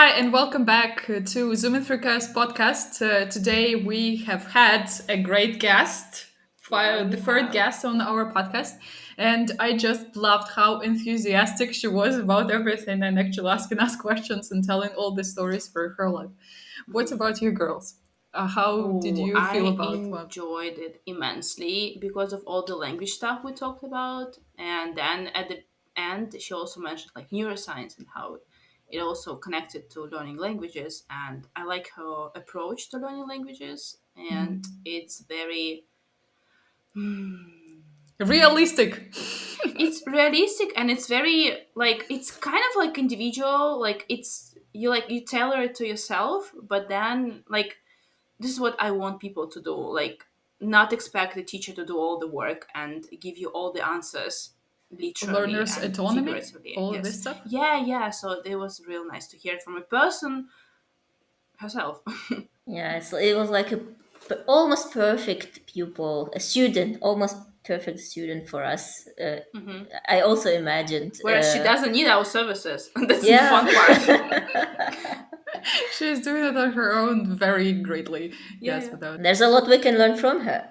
Hi, and welcome back to Zooming Through Chaos podcast. Today we have had a great guest, the third guest on our podcast, and I just loved how enthusiastic she was about everything and actually asking us questions and telling all the stories for her life. What about you girls? How did Oh, you feel I about what? enjoyed it immensely because of all the language stuff we talked about. And then at the end, she also mentioned like neuroscience and how it also connected to learning languages. And I like her approach to learning languages. And it's very, Realistic. it's realistic and it's very like, it's kind of like individual. Like you tailor it to yourself, but then like, this is what I want people to do. Like, not expect the teacher to do all the work and give you all the answers, literally Learners' and autonomy, figuratively. all of Yes. this stuff. Yeah. So it was real nice to hear from a person herself. Yeah, it was like a almost perfect pupil, a student, almost perfect student for us. I also imagined. Whereas she doesn't need our services. That's the Yeah. fun part. She's doing it on her own very greatly. Yeah, Yes, yeah. without There's a lot we can learn from her.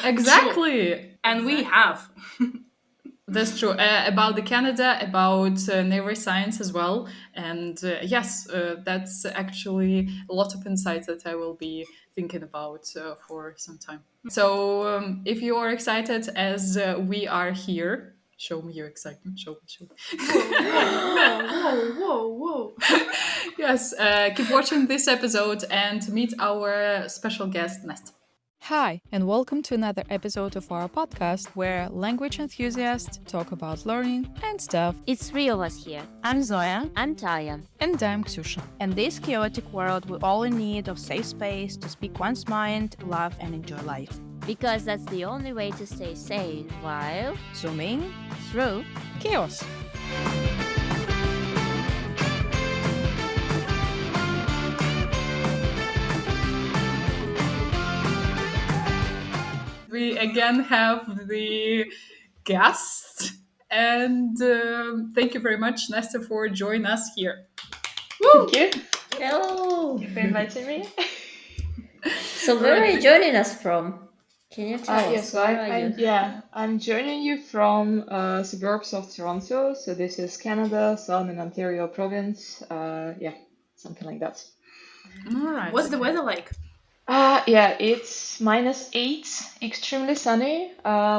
exactly. And we have. That's true. About the Canada, about neuroscience as well. And yes, that's actually a lot of insights that I will be thinking about for some time. So if you are excited as we are here, show me your excitement. Show me. Whoa. Yes, keep watching this episode and meet our special guest, Nastya. Hi, and welcome to another episode of our podcast where language enthusiasts talk about learning and stuff. It's three of us here. I'm Zoya. I'm Taya. And I'm Ksusha. In this chaotic world, we're all in need of safe space to speak one's mind, laugh, and enjoy life. Because that's the only way to stay sane while Zooming through Chaos. We again have the guest, and thank you very much, Nastya, for joining us here. Thank you. Hello. Thank you for inviting me. So where are you joining us from? Can you tell Yeah, us? so Where are you? I'm joining you from suburbs of Toronto. So this is Canada, Southern Ontario province. Something like that. All right. What's the weather like? Yeah, it's -8, extremely sunny.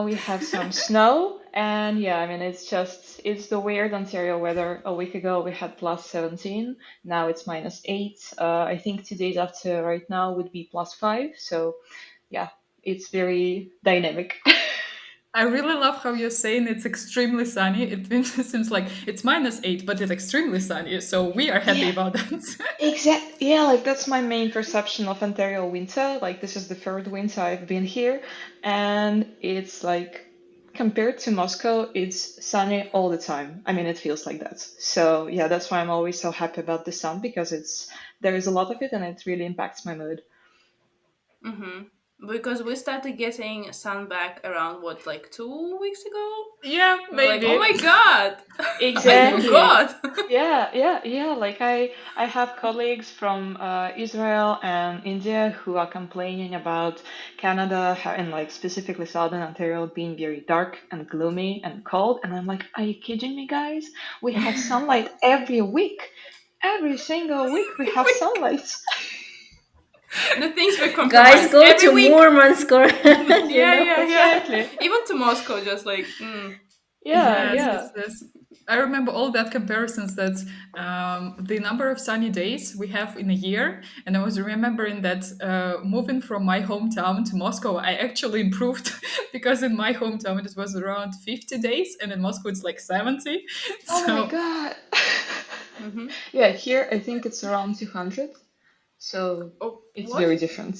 We have some snow, and yeah, I mean it's the weird Ontario weather. A week ago we had +17, now it's -8. I think today's after right now would be +5. So yeah, it's very dynamic. I really love how you're saying it's extremely sunny. It seems like it's -8, but it's extremely sunny. So we are happy Yeah. about that. Exactly. Yeah, like that's my main perception of Ontario winter. Like this is the third winter I've been here, and it's like compared to Moscow, it's sunny all the time. I mean, it feels like that. So yeah, that's why I'm always so happy about the sun because there is a lot of it and it really impacts my mood. Because we started getting sun back around what, like 2 weeks ago? Yeah, We're like, maybe. oh my god! I Exactly. forgot! Yeah. Like I have colleagues from Israel and India who are complaining about Canada and like specifically Southern Ontario being very dark and gloomy and cold. And I'm like, are you kidding me, guys? We have sunlight every week. Every single week we have sunlight. The things were compromised. Guys, go every to week. Murmansk or Yeah. Exactly. Even to Moscow, just like, Yeah. Yes. I remember all that comparisons that the number of sunny days we have in a year, and I was remembering that moving from my hometown to Moscow, I actually improved because in my hometown it was around 50 days, and in Moscow it's like 70. Oh my God. Yeah, here I think it's around 200. So it's what? very different.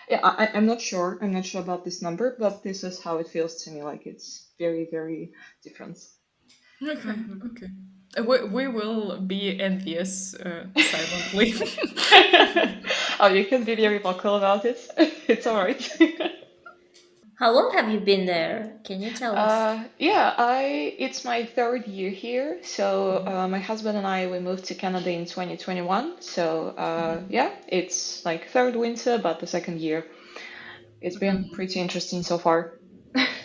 Yeah, I'm not sure. I'm not sure about this number, but this is how it feels to me. Like it's very, very different. Okay. We will be envious silently. Oh, you can be very vocal about it. It's all right. How long have you been there? Can you tell us? Yeah, it's my third year here. So my husband and I we moved to Canada in 2021. So yeah, it's like third winter, but the second year. It's been pretty interesting so far.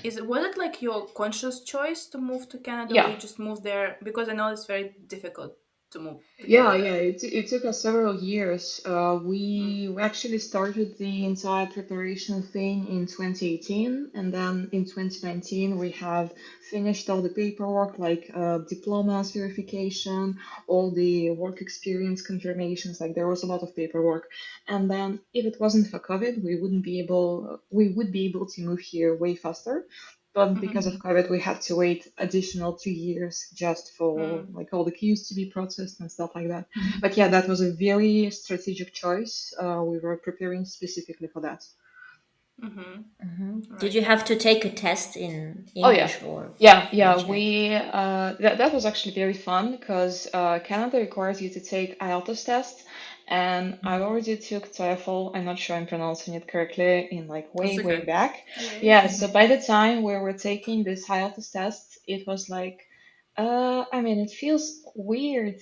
Was it like your conscious choice to move to Canada, or Yeah. you just moved there? Because I know it's very difficult to move to Yeah, Canada. yeah, it took us several years. We actually started the entire preparation thing in 2018, and then in 2019 we have finished all the paperwork like diplomas verification, all the work experience confirmations. Like there was a lot of paperwork, and then if it wasn't for COVID, we would be able to move here way faster. But because of COVID, we had to wait additional 2 years just for like all the queues to be processed and stuff like that. But yeah, that was a very strategic choice. We were preparing specifically for that. Did you have to take a test in Oh yeah, English or yeah. in Czech? That was actually very fun because Canada requires you to take IELTS test, and I already took TOEFL. I'm not sure I'm pronouncing it correctly in like That's way okay. back. Yeah. Yeah, so by the time we were taking this IELTS test, it was like, I mean, it feels weird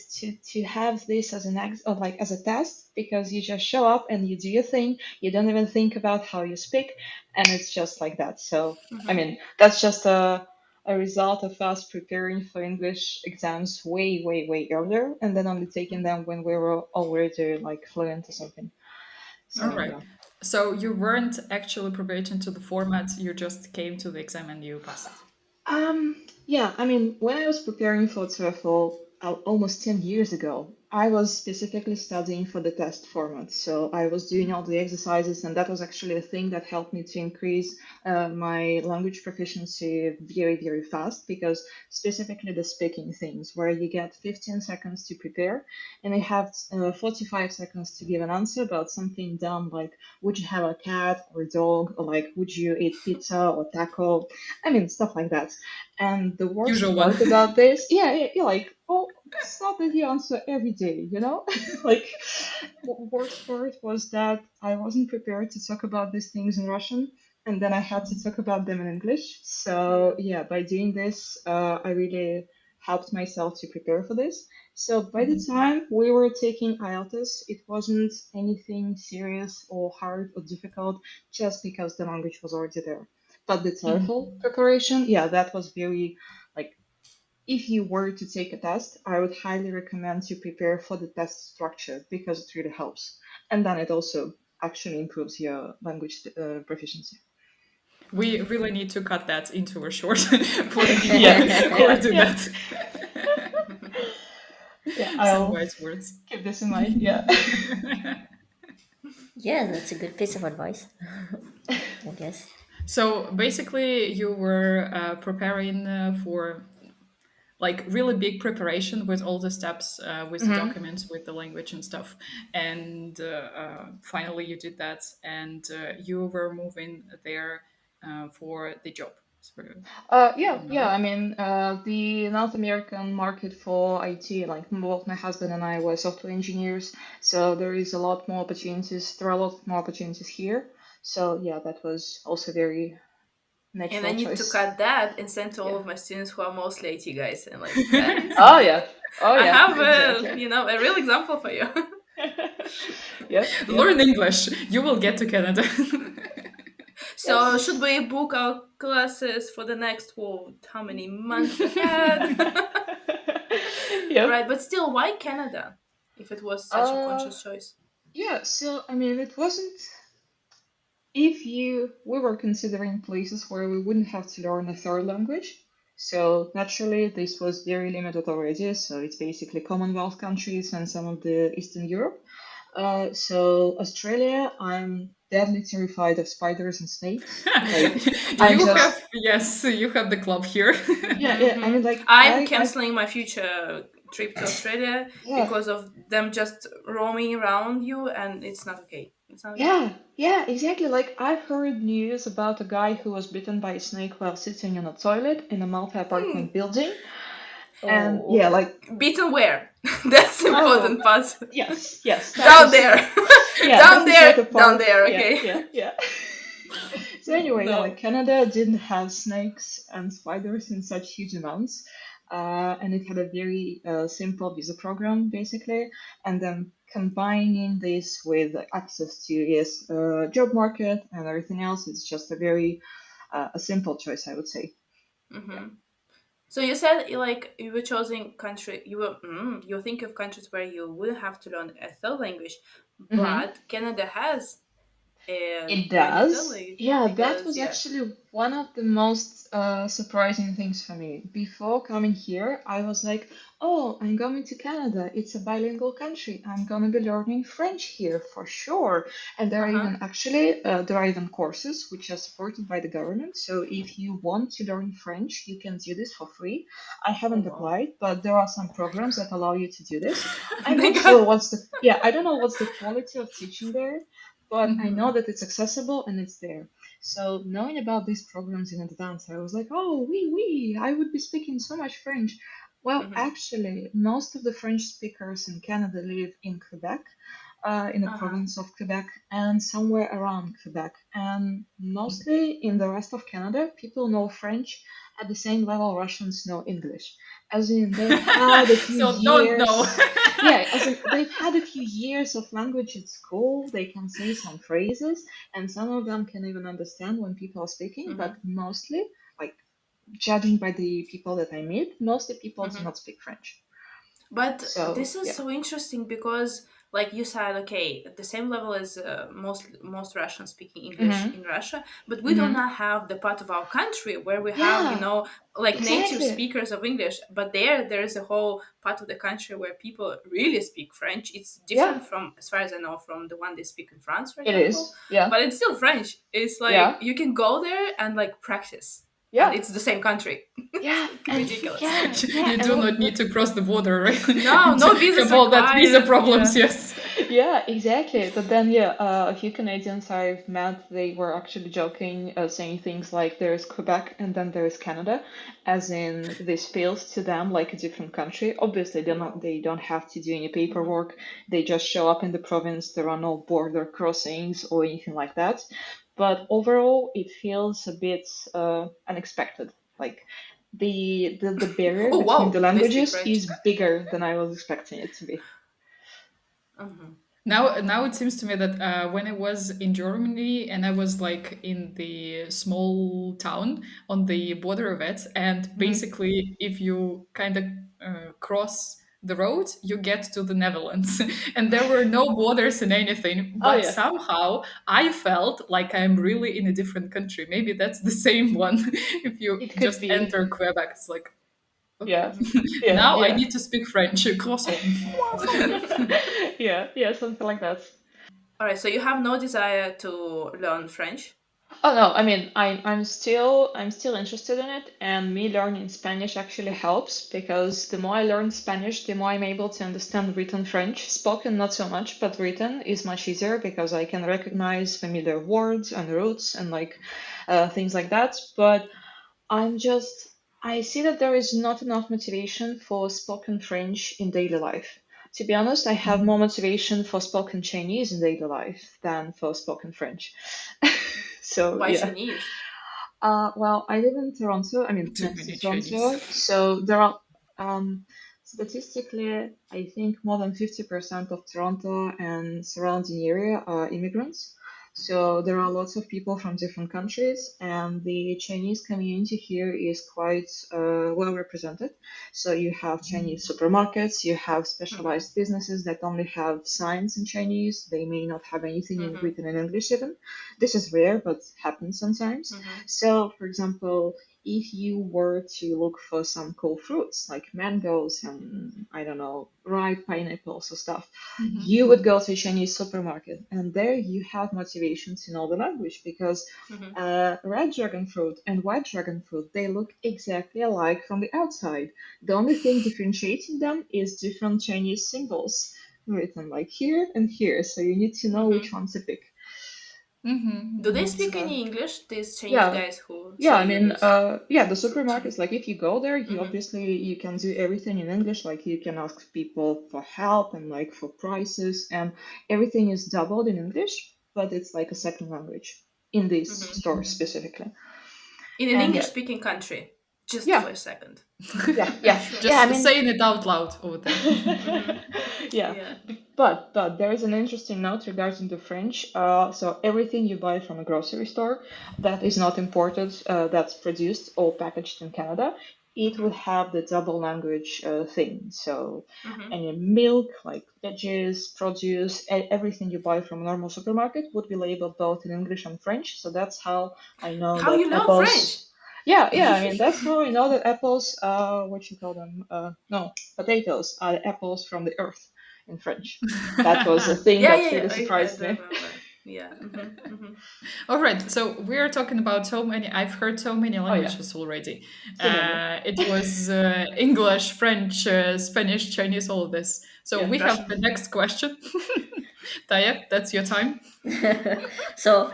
to have this as an ex or like as a test because you just show up and you do your thing. You don't even think about how you speak, and it's just like that. So. I mean, that's just a result of us preparing for English exams way earlier, and then only taking them when we were already like fluent or something. All So right. yeah. So you weren't actually prepared into the format, you just came to the exam and you passed it. Yeah, I mean, when I was preparing for TOEFL almost 10 years ago, I was specifically studying for the test format. So I was doing all the exercises, and that was actually a thing that helped me to increase my language proficiency very fast because specifically the speaking things, where you get 15 seconds to prepare and you have 45 seconds to give an answer about something dumb like, would you have a cat or dog, or like, would you eat pizza or taco? I mean, stuff like that. And the Usual worst one. part about this, yeah, like, oh, it's not that you answer every day, you know? Like, worst part was that I wasn't prepared to talk about these things in Russian, and then I had to talk about them in English. So, yeah, by doing this, I really helped myself to prepare for this. So, by the time we were taking IELTS, it wasn't anything serious or hard or difficult just because the language was already there. But the TOEFL preparation, yeah, that was very like if you were to take a test, I would highly recommend to prepare for the test structure because it really helps. And then it also actually improves your language proficiency. We really need to cut that into a short for the people Yeah, who are yeah, doing yeah. that. Yeah, Some I'll wise words. keep this in mind. Yeah. Yeah, that's a good piece of advice, I guess. So basically, you were preparing for like really big preparation with all the steps, with the Mhm. documents, with the language and stuff. And finally, you did that, and you were moving there for the job. So, Yeah. I mean, the North American market for IT, like both my husband and I were software engineers, so there is a lot more opportunities. There are a lot more opportunities here. So yeah, that was also very And I natural need to choice. cut that and send to all Yeah. of my students who are mostly IT guys. And like, guys, Oh yeah. Oh I yeah. have Exactly. a real example for you. Yep. learn English. You will get to Canada. So Yes. should we book our classes for the next how many months ahead? Yep. Right, but still, why Canada? If it was such a Uh, conscious choice. yeah. So I mean, it wasn't. If you we were considering places where we wouldn't have to learn a third language. So naturally, this was very limited already. So it's basically Commonwealth countries and some of the Eastern Europe. So Australia, I'm deadly terrified of spiders and snakes. Like, I'm You just have, yes, you have the club here. yeah. I mean, like, I'm canceling my future trip to Australia yeah, because of them just roaming around you, and it's not okay. It's not okay. yeah, exactly. Like, I've heard news about a guy who was bitten by a snake while sitting in a toilet in a multi-apartment building, and Oh, yeah, like, Beaten where? That's the oh, important part. yes, that Down was there. yeah, Down that was like there. a Down part. there. Yeah, Okay. yeah, yeah. So anyway, yeah, like No. Canada didn't have snakes and spiders in such huge amounts, and it had a very simple visa program basically, and then combining this with access to yes job market and everything else, it's just a very a simple choice, I would say. Yeah. So you said like you were choosing country. You were thinking of countries where you wouldn't have to learn a third language, Mm-hmm. but Canada has It learn a third does. language Yeah, that because was yeah. actually one of the most surprising things for me. Before coming here, I was like, oh, I'm going to Canada. It's a bilingual country. I'm going to be learning French here for sure. And there Uh are huh. even actually, there are even courses which are supported by the government. So if you want to learn French, you can do this for free. I Oh haven't wow. applied, but there are some programs that allow you to do this. I'm They not sure got. what's the, yeah, I don't know what's the quality of teaching there, but I know Hmm. that it's accessible and it's there. So knowing about these programs in advance, I was like, oh, I would be speaking so much French. Well, Mm-hmm. actually, most of the French speakers in Canada live in Quebec, in the Uh huh. province of Quebec, and somewhere around Quebec. And mostly in the rest of Canada, people know French at the same level Russians know English. As in, they've had a few So don't know. years. Yeah, as in, they've had a few years of language at school. They can say some phrases, and some of them can even understand when people are speaking, but Mm-hmm. mostly, like judging by the people that I meet, mostly people do Mm-hmm. not speak French. But So this is yeah. so interesting because, like you said, okay, at the same level as most Russians speaking English Mm-hmm. in Russia, but we do Mm-hmm. not have the part of our country where we have, Yeah, like native exactly. speakers of English. But there is a whole part of the country where people really speak French. It's Yeah, different from, as far as I know, from the one they speak in France, for it example. is. Yeah, But it's still French. It's like yeah, you can go there and like practice, and yeah, it's the same country. It's yeah, like and ridiculous. yeah, yeah, You and do not need to cross the border, right? No, And no visas have all that visa required. problems, Yeah. yes. yeah, exactly. But then, yeah, a few Canadians I've met, they were actually joking, saying things like there's Quebec and then there's Canada, as in this feels to them like a different country. Obviously, Wow. they don't have to do any Mm-hmm. paperwork. They just show up in the province. There are no border crossings or anything like that. But overall, it feels a bit unexpected. Like the barrier Oh between the wow, they speak languages French. is bigger than I was expecting it to be. Mm-hmm. Now it seems to me that when I was in Germany and I was like in the small town on the border of it, and Mhm. basically if you kind of cross the road, you get to the Netherlands, and there were no borders in anything. Oh But yeah, somehow I felt like I'm really in a different country. Maybe that's the same one. If you it could just be. enter Quebec, it's like okay, Yeah, Mm-hmm. yeah, now I yeah, need to speak French. Croissant. yeah, yeah, something like that. All right, so you have no desire to learn French. Oh no, I mean, I'm still interested in it, and me learning Spanish actually helps because the more I learn Spanish, the more I'm able to understand written French. Spoken not so much, but written is much easier because I can recognize familiar words and roots and like things like that. But I'm just, I see that there is not enough motivation for spoken French in daily life. To be honest, I have more motivation for spoken Chinese in daily life than for spoken French. So Why yeah. Chinese? Well, I live in Toronto. I mean, Too next to many Chinese. Toronto. So there are, statistically, I think more than 50% of Toronto and surrounding area are immigrants. So there are lots of people from different countries, and the Chinese community here is quite well represented. So you have Chinese supermarkets, you have Mm-hmm. specialized businesses that only have signs in Chinese. They may not have anything Mm-hmm. written in English even. This is rare, but happens sometimes. Mm-hmm. So, for example, if you were to look for some cool fruits like mangoes and I don't know, ripe pineapples or stuff, you would go to a Chinese supermarket, and there you have motivation to know the language because Mm-hmm. red dragon fruit and white dragon fruit, they look exactly alike from the outside. The only thing differentiating them is different Chinese symbols written like here and here, so you need to know which Mm-hmm. one to pick. Do they speak So any English? These Chinese yeah, guys who yeah, sell I you mean, this. yeah, the supermarkets, like if you go there, you Mm-hmm. obviously you can do everything in English, like you can ask people for help and like for prices and everything is doubled in English, but it's like a second language. in this store specifically. In an And English-speaking country, just yeah, for a second. yeah. Just saying it out loud over there. Yeah. Yeah. But there is an interesting note regarding the French. So everything you buy from a grocery store that is not imported, that's produced or packaged in Canada, it would have the double language thing. So any milk, like veggies, produce, everything you buy from a normal supermarket would be labeled both in English and French. So that's how I know How that you learn French? apples. Yeah, I mean that's how I know that apples, what you call them? No, potatoes are the apples from the earth in French. That was a thing Yeah, that yeah, really I surprised do me. remember. Yeah. All right, so we're talking about so many. I've heard so many languages already. So many. It was English, French, Spanish, Chinese, all of this. So Yeah. we have Russian. the next question. Taya, that's your time. So,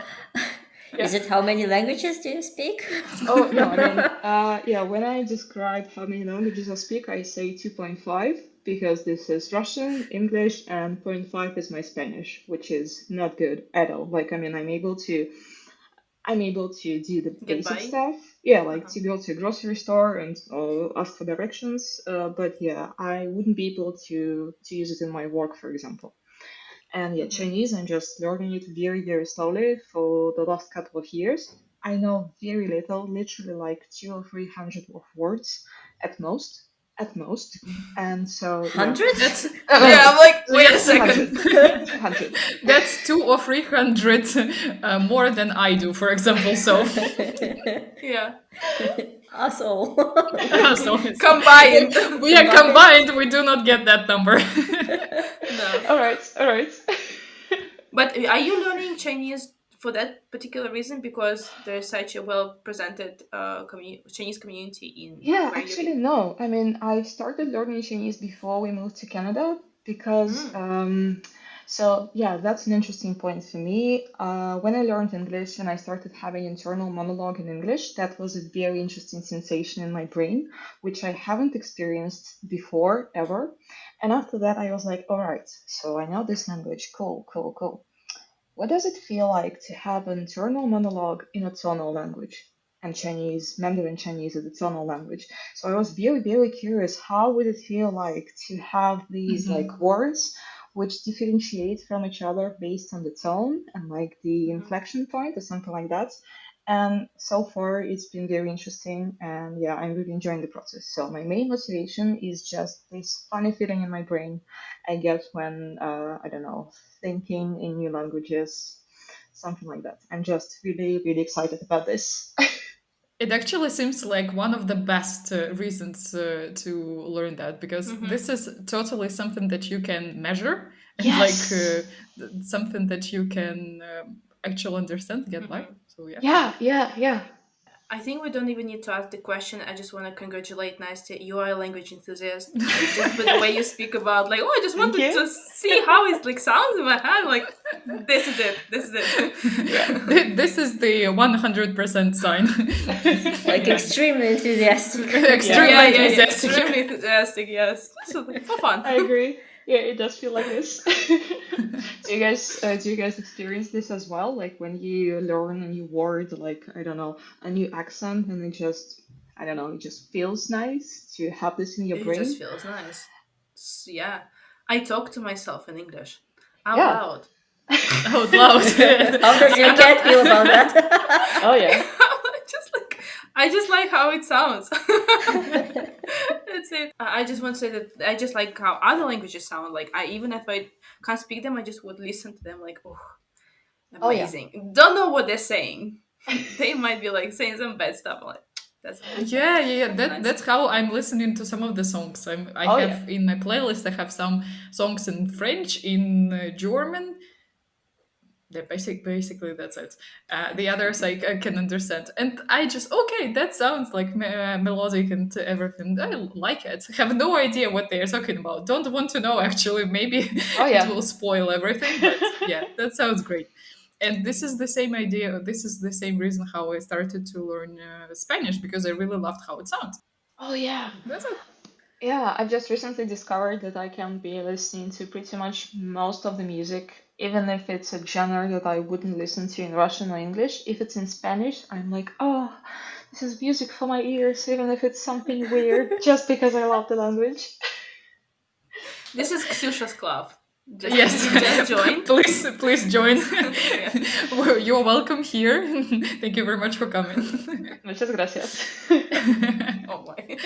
Yeah. is it how many languages do you speak? Oh no, I mean, yeah. When I describe how many languages I speak, I say 2.5 because this is Russian, English, and point 0.5 is my Spanish, which is not good at all. Like, I mean, I'm able to do the Get basic by? stuff. Yeah, like to go to a grocery store and ask for directions. But yeah, I wouldn't be able to use it in my work, for example. And yeah, Chinese, I'm just learning it very, very slowly for the last couple of years. I know very little, literally like 200 or 300 of words at most, And so yeah, 100? That's Yeah, I'm like, wait a 200, second. 200. that's 200 or 300 more than I do, for example. So, Yeah. Asshole. so it's- Combined. we are combined. We do not get that number. No. All right. But are you learning Chinese for that particular reason? Because there's such a well presented Chinese community in Yeah, where you actually, live. no. I mean, I started learning Chinese before we moved to Canada because, so yeah, that's an interesting point for me. When I learned English and I started having internal monologue in English, that was a very interesting sensation in my brain, which I haven't experienced before ever. And after that, I was like, all right, so I know this language. Cool. What does it feel like to have an internal monologue in a tonal language? And Chinese, Mandarin Chinese is a tonal language. So I was very, very curious, how would it feel like to have these like words which differentiate from each other based on the tone and like the inflection point or something like that. And so far, it's been very interesting, and yeah, I'm really enjoying the process. So my main motivation is just this funny feeling in my brain I get when I don't know, thinking in new languages, something like that. I'm just really, really excited about this. It actually seems like one of the best reasons to learn that, because this is totally something that you can measure and Yes. something that you can actually understand, get by. So yeah. Yeah. I think we don't even need to ask the question. I just want to congratulate Nastya. You are a language enthusiast. Just by the way you speak about, like, oh, I just wanted to see how it like sounds in my head. Like, this is it. This is the 100% sign. Like extremely enthusiastic. Extremely enthusiastic. Extremely enthusiastic. Yes, so, like, for fun. I agree. Yeah, it does feel like this. Do you guys experience this as well? Like when you learn a new word, like I don't know, a new accent, and it just I don't know, it just feels nice to have this in your It brain. just feels nice. Yeah, I talk to myself in English out Yeah. loud. Out loud. How does your cat feel about that? Oh yeah. I just like how it sounds. That's it. I just want to say that I just like how other languages sound. Like even if I can't speak them, I just would listen to them. Like, oh, amazing. Don't know what they're saying. They might be like saying some bad stuff. I'm like, that's Yeah. That's how I'm listening to some of the songs. I have in my playlist. I have some songs in French, in German. Yeah, basically that's it. The others I can understand, and I just okay. That sounds like melodic and everything. I like it. I have no idea what they are talking about. Don't want to know actually. Maybe it will spoil everything. But yeah, that sounds great. And this is the same idea. This is the same reason how I started to learn Spanish, because I really loved how it sounds. Oh yeah. That's it. Yeah, I've just recently discovered that I can be listening to pretty much most of the music, even if it's a genre that I wouldn't listen to in Russian or English. If it's in Spanish, I'm like, oh, this is music for my ears, even if it's something weird, just because I love the language. This is Ksyusha's club. Just Yes, just joined. please join. Yeah. Well, you're welcome here. Thank you very much for coming. Muchas gracias. Oh my.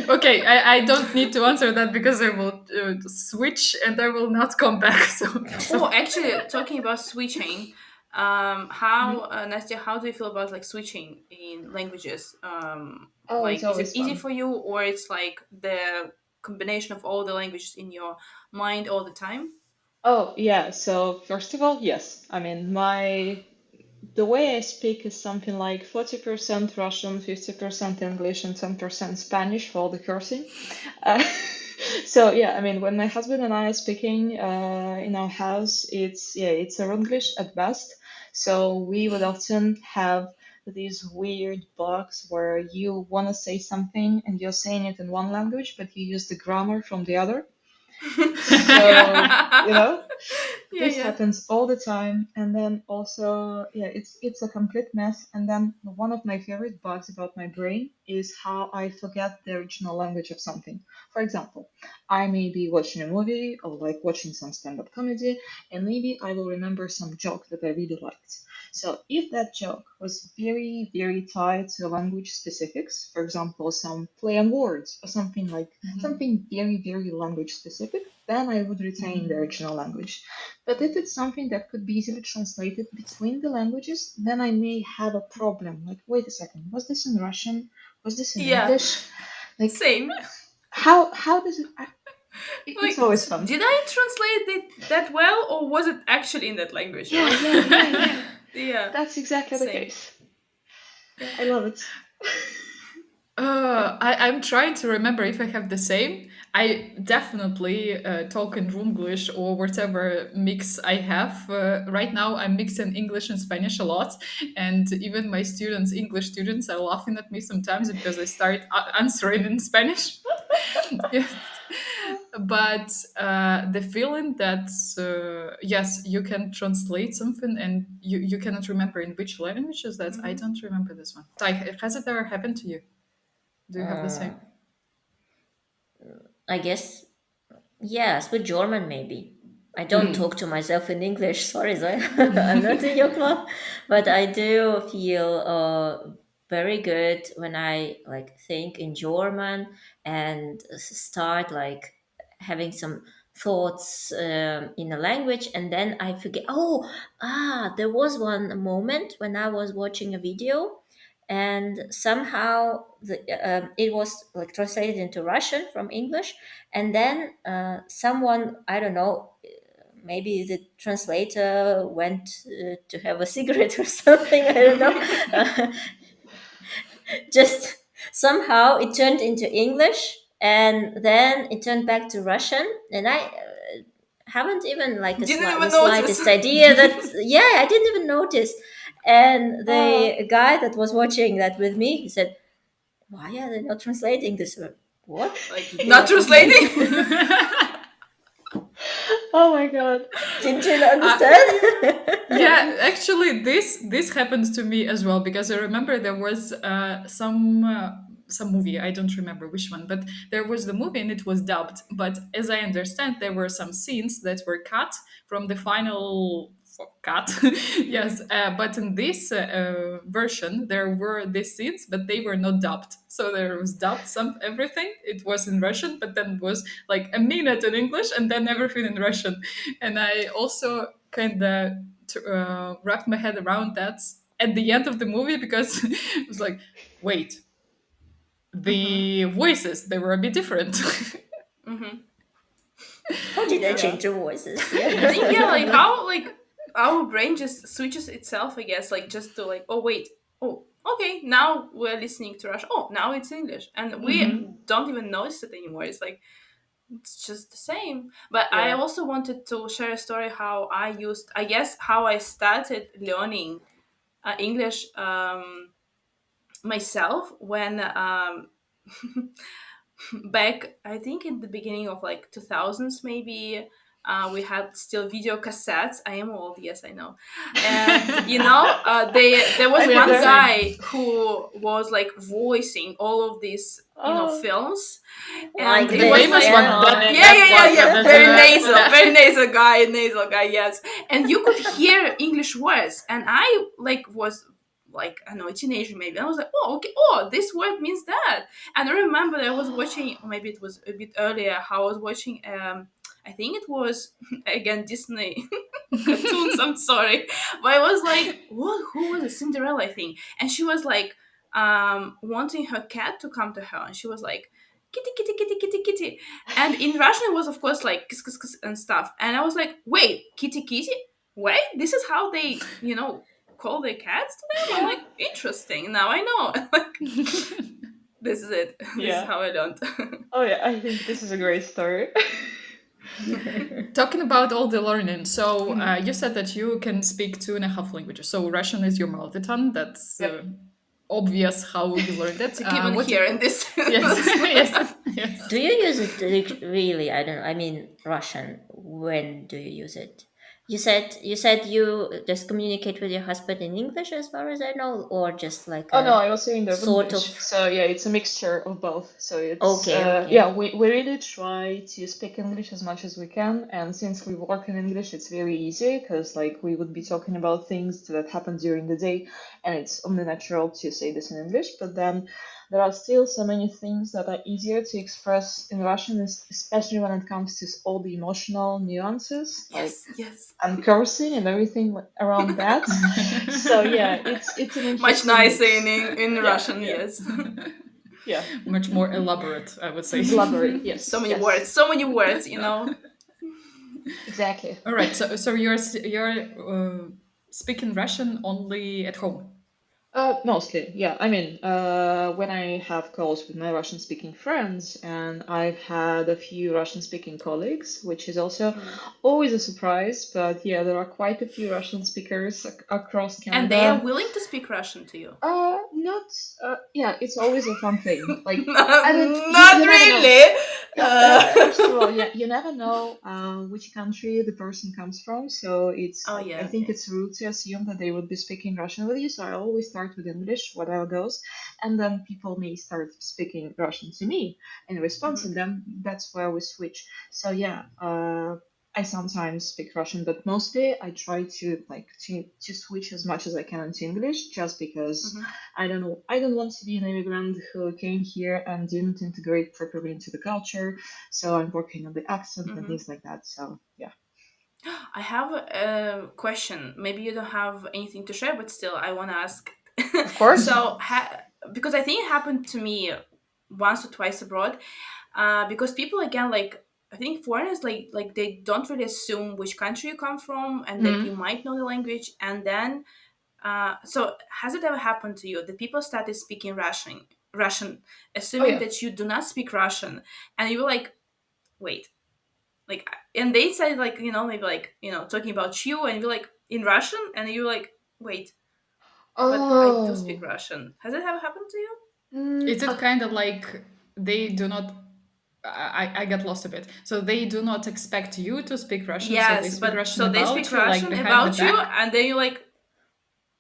Okay, I don't need to answer that because I will switch and I will not come back. Oh, actually, talking about switching, how Nastya, how do you feel about like switching in languages? Oh, it's Like, is it always easy fun. for you, or it's like the combination of all the languages in your mind all the time? Oh, yeah. So, first of all, yes. I mean, the way I speak is something like 40% Russian, 50% English, and 10% Spanish for all the cursing. Uh, so yeah, I mean, when my husband and I are speaking in our house, it's English at best. So we would often have these weird bugs where you want to say something and you're saying it in one language, but you use the grammar from the other. So, you Yeah. know, Yeah, this yeah. happens all the time. And then also, yeah, it's a complete mess. And then one of my favorite bugs about my brain is how I forget the original language of something. For example, I may be watching a movie or like watching some stand-up comedy, and maybe I will remember some joke that I really liked. So if that joke was very, very tied to language specifics, for example, some play on words or something like something very, very language specific, then I would retain the original language. But if it's something that could be easily translated between the languages, then I may have a problem. Like, wait a second, was this in Russian? Was this in Yeah. English? Like, Same. how does it? It's Like, always fun. did I translate it that well, or was it actually in that language? Yeah, Like, yeah, yeah, yeah. yeah, That's exactly the same. case. Yeah, I love it. I'm trying to remember if I have the same. I definitely talk in Roomglish or whatever mix I have. Right now, I'm mixing English and Spanish a lot, and even my students, English students, are laughing at me sometimes because I start answering in Spanish. Yes. But the feeling that yes, you can translate something and you cannot remember in which language is that. I don't remember this one. Like, has it ever happened to you? Do you have the Uh, same? I guess yes, with German maybe. I don't Mm. talk to myself in English. Sorry, Zoe. I'm not in your club, but I do feel very good when I like think in German and start like having some thoughts in a language, and then I forget. Oh, there was one moment when I was watching a video and somehow it was like translated into Russian from English, and then someone, I don't know, maybe the translator went to have a cigarette or something, I don't know. Just somehow it turned into English, and then it turned back to Russian, and I haven't even like Didn't the even notice. slightest idea that yeah, I didn't even notice. And Oh, the guy that was watching that with me, he said, why are they not translating this word? What Like, did they not not understand? translating. oh my God. Didn't you Uh, understand? yeah, actually, this happens to me as well because I remember there was some movie. I don't remember which one, but there was the movie and it was dubbed. But as I understand, there were some scenes that were cut from the final cut. Yes, but in this version, there were these scenes, but they were not dubbed. So there was dubbed some everything. It was in Russian, but then was like a minute in English and then everything in Russian. And I also kind of wrapped my head around that at the end of the movie because it was like, wait, the voices they were a bit different. Hmm. How did I Yeah. change your voices? Yeah, like Yeah. how like our brain just switches itself, I guess, like just to like, oh wait, oh okay, now we're listening to Russian. Oh, now it's English, and we don't even notice it anymore. It's like it's just the same. But I Yeah. also wanted to share a story how I guess, how I started learning English myself when back, I think in the beginning of like 2000s maybe, we had still video cassettes. I am old, yes, I know. And there was I live one there. guy who was like voicing all of these Oh, films, Like and The it was this, famous like, one. yeah. very nasal, Yeah. very nasal guy, yes. And you could hear English words, and I like was like, I don't know, a teenager maybe. I was like, oh, okay, oh, this word means that. And I remember that I was watching, or maybe it was a bit earlier, how I was watching. I think it was again Disney cartoons. I'm sorry, but I was like, what? Who was it? Cinderella, I think. And she was like, wanting her cat to come to her, and she was like, kitty, kitty, kitty, kitty, kitty. And in Russian, it was of course like kiss, kiss, kiss and stuff. And I was like, wait, kitty, kitty. Wait, this is how they, call their cats to them? I'm like, interesting. Now I know. Like, this is it. This is yeah. how I learned. Oh yeah, I think this is a great story. Talking about all the learning, so you said that you can speak 2.5 languages. So Russian is your mother tongue. That's Yep. obvious how you learned it. It's given What? here in this. Yes, yes, yes. Do you use it really? I don't know. I mean, Russian. When do you use it? You said you just communicate with your husband in English, as far as I know, or just like Oh no, a I was saying the sort of. English. So yeah, it's a mixture of both. So it's Okay, okay. yeah, we really try to speak English as much as we can, and since we work in English, it's very easy because like we would be talking about things that happen during the day, and it's only natural to say this in English. But then there are still so many things that are easier to express in Russian, especially when it comes to all the emotional nuances, like Yes. and cursing and everything around that. So yeah, it's an Much interesting nicer mix. in Yeah, Russian, yeah, yes. yeah. Much more elaborate, I would say. Elaborate, So yes, many yes, words, so many words. exactly. All right. So you're speaking Russian only at home. Mostly, yeah. I mean, when I have calls with my Russian-speaking friends, and I've had a few Russian-speaking colleagues, which is also always a surprise. But yeah, there are quite a few Russian speakers across And they are Canada. willing to speak Russian to you. Not, yeah, it's always a fun thing. Like, I mean, Not you never know. really. Yeah, first of all, yeah, you never know which country the person comes from, so it's Oh like I yeah, think okay. it's rude to assume that they would be speaking Russian with you. So I always start with English, whatever goes, and then people may start speaking Russian to me in response, Mhm. and then that's where we switch. So yeah, I sometimes speak Russian, but mostly I try to like to switch as much as I can into English, just because Mhm. I don't know. I don't want to be an immigrant who came here and didn't integrate properly into the culture. So I'm working on the accent and Mhm. things like that. So yeah, I have a question. Maybe you don't have anything to share, but still, I want to ask. of course. So, because I think it happened to me once or twice abroad. Because people again, like, I think foreigners, like they don't really assume which country you come from and that Mm. you might know the language, and then so has it ever happened to you that people started speaking Russian, Oh assuming yeah. that you do not speak Russian, and you were like, wait, like, and they said like, maybe like, talking about you, and you're like in Russian, and you're like, wait, but I do speak Oh. Russian. Has it ever happened to you? Is it Okay. kind of like they do not? I got lost a bit. So they do not expect you to speak Russian. So they Yes, speak but Russian so they about speak you, like Russian behind the about you, back. and then you like,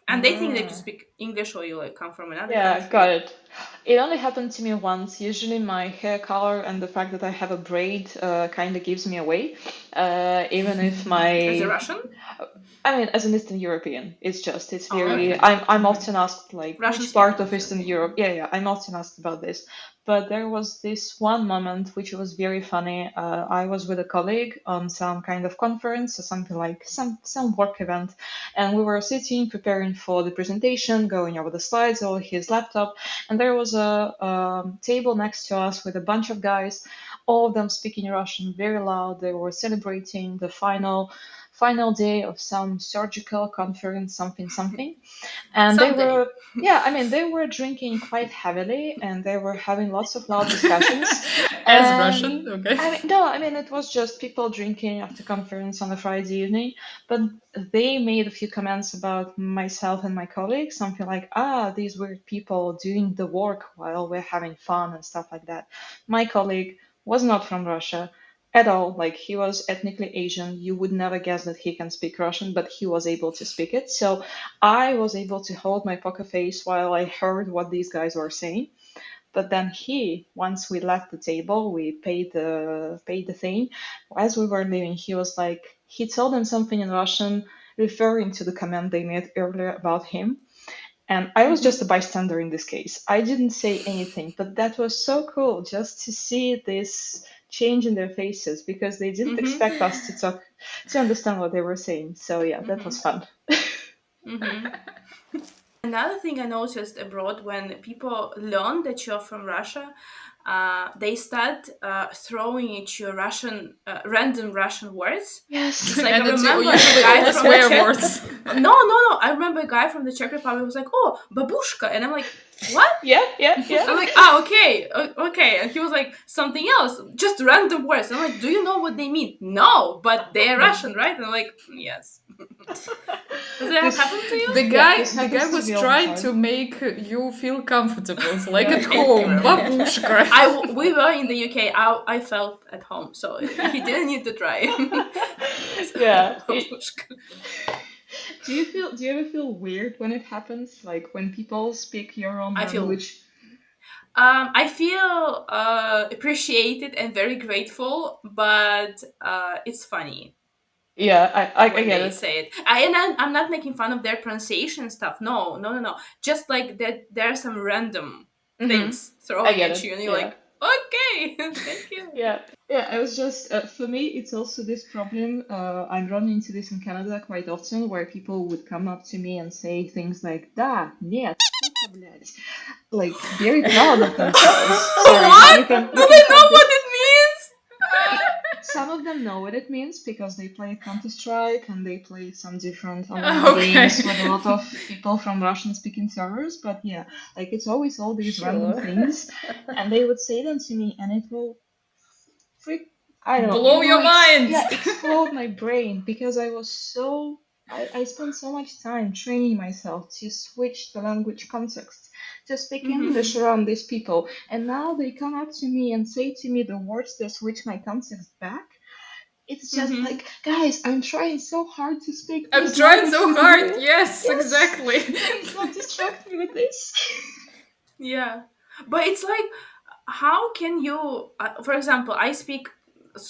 and they think that you Mm. speak English or you like come from another Yeah, got country. it. It only happened to me once. Usually, my hair color and the fact that I have a braid kind of gives me away. Even if As a my Russian, I mean, as an Eastern European, it's oh, very. okay, I'm often asked like Russian which part speaking, of okay, Eastern okay. Europe. Yeah, yeah, I'm often asked about this. But there was this one moment which was very funny. I was with a colleague on some kind of conference or something like some work event, and we were sitting preparing for the presentation, going over the slides on his laptop, and there was a table next to us with a bunch of guys, all of them speaking Russian very loud. They were celebrating the final day of some surgical conference, something, something. And they Someday. were, yeah, I mean, they were drinking quite heavily and they were having lots of loud discussions. As And Russian, okay. I mean, no, I mean, it was just people drinking after conference on a Friday evening. But they made a few comments about myself and my colleagues, something like, these weird people doing the work while we're having fun and stuff like that. My colleague was not from Russia at all. Like, he was ethnically Asian. You would never guess that he can speak Russian, but he was able to speak it. So I was able to hold my poker face while I heard what these guys were saying. But then once we left the table, we paid the thing. As we were leaving, he told them something in Russian, referring to the comment they made earlier about him. And I was just a bystander in this case. I didn't say anything, but that was so cool just to see this change in their faces because they didn't expect us to talk, to understand what they were saying. So yeah, that was fun. Another thing I noticed abroad when people learn that you're from Russia, they start throwing at you random Russian words. Yes. It's like And I it's remember usually a guy all from the swear Czech. words. No. I remember a guy from the Czech Republic who was like, "Oh, babushka," and I'm like, "What?" Yeah. I'm like, okay. And he was like, something else, just random words. I'm like, do you know what they mean? No, but they're Russian, right? And I'm like, yes. Does that happen to you? The Yeah, guy, this the happens guy to was me all the trying time. to make you feel comfortable, it's like Yeah. at home, babushka. We were in the UK. I felt at home, so he didn't need to try. Yeah. Babushka. Do you ever feel weird when it happens? Like when people speak your own I feel language? I feel appreciated and very grateful, but it's funny Yeah, I when get they it. say it. I'm not making fun of their pronunciation stuff. No. Just like that, there are some random things I throwing get at it. you, and you're Yeah. like, okay, thank you. Yeah. Yeah, I was just, for me, it's also this problem. I'm running into this in Canada quite often, where people would come up to me and say things like, "Да, нет, сука, блядь," like very proud of themselves. Sorry, What? you can Do they cut know this. what it means? Some of them know what it means because they play Counter-Strike and they play some different online Okay. games with a lot of people from Russian-speaking servers. But yeah, like it's always all these random Sure. things, and they would say them to me, and it will freak. I don't know. Blow It your will mind. explode my brain because I was so. I spent so much time training myself to switch the language context, to speak English around these people, and now they come up to me and say to me the words that switch my context back. It's just like, guys, I'm trying so hard to speak I'm this trying language so with hard. you. Yes, Yes. exactly. Please don't distract me with this. Yeah, but it's like, how can you? For example, I speak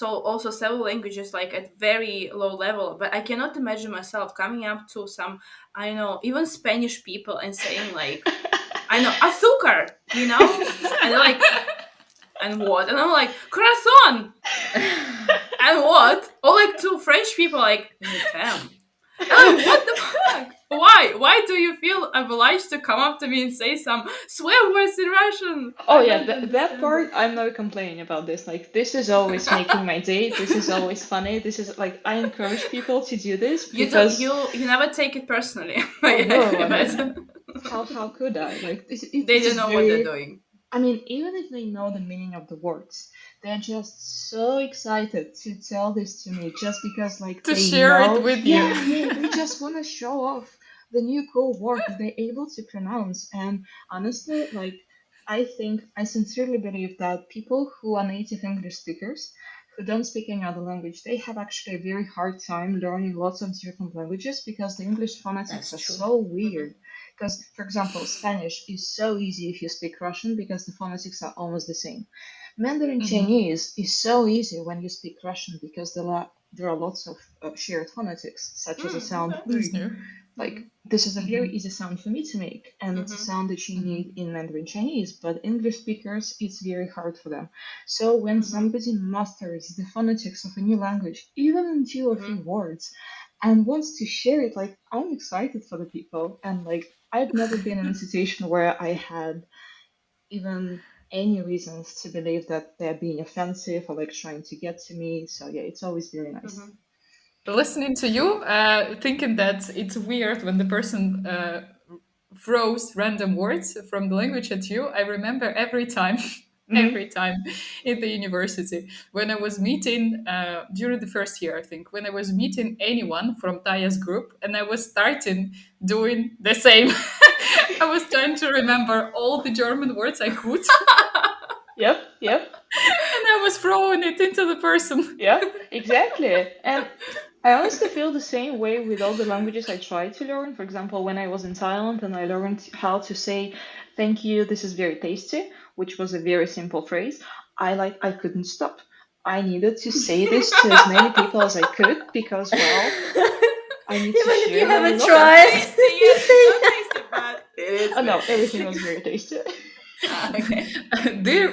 also several languages like at very low level, but I cannot imagine myself coming up to some, I don't know, even Spanish people and saying like, I know azúcar, and they're like, and what? And I'm like, corazón, and what? Or like to French people like, damn. And I'm like, what the fuck? Why? Why do you feel obliged to come up to me and say some swear words in Russian? Oh I yeah, don't that understand part it. I'm not complaining about this. Like this is always making my day. This is always funny. This is like I encourage people to do this You do because you never take it personally. oh no, I But mean how could I? Like they this don't is know what they're very. doing. I mean, even if they know the meaning of the words, they're just so excited to tell this to me just because, like, To they share it know. with you. Yeah, they just want to show off the new cool word that they're able to pronounce. And honestly, like, I sincerely believe that people who are native English speakers, who don't speak any other language, they have actually a very hard time learning lots of different languages because the English phonetics That's are true. so weird. Because, for example, Spanish is so easy if you speak Russian because the phonetics are almost the same. Mandarin Chinese is so easy when you speak Russian because there are lots of shared phonetics, such as the sound That's new. like this is a very easy sound for me to make, and it's a sound that you need in Mandarin Chinese, but English speakers, it's very hard for them. So when somebody masters the phonetics of a new language, even in two or three words, and wants to share it, like I'm excited for the people, and like I've never been in a situation where I had even any reasons to believe that they're being offensive or like trying to get to me. So yeah, it's always very nice. listening to you, thinking that it's weird when the person throws random words from the language at you. I remember every time, Hmm. every time in the university when I was meeting during the first year, I think, when I was meeting anyone from Taya's group, and I was starting doing the same. I was trying to remember all the German words I could, Yep, yep. and I was throwing it into the person. Yeah, exactly. And I honestly feel the same way with all the languages I tried to learn. For example, when I was in Thailand and I learned how to say thank you, this is very tasty, which was a very simple phrase, I couldn't stop. I needed to say this to as many people as I could because, well, I need to Even if you share that with haven't others. tried, Tasty, you yes, say it's so tasty, but it is Oh no, very everything was tasty. very tasty. Okay.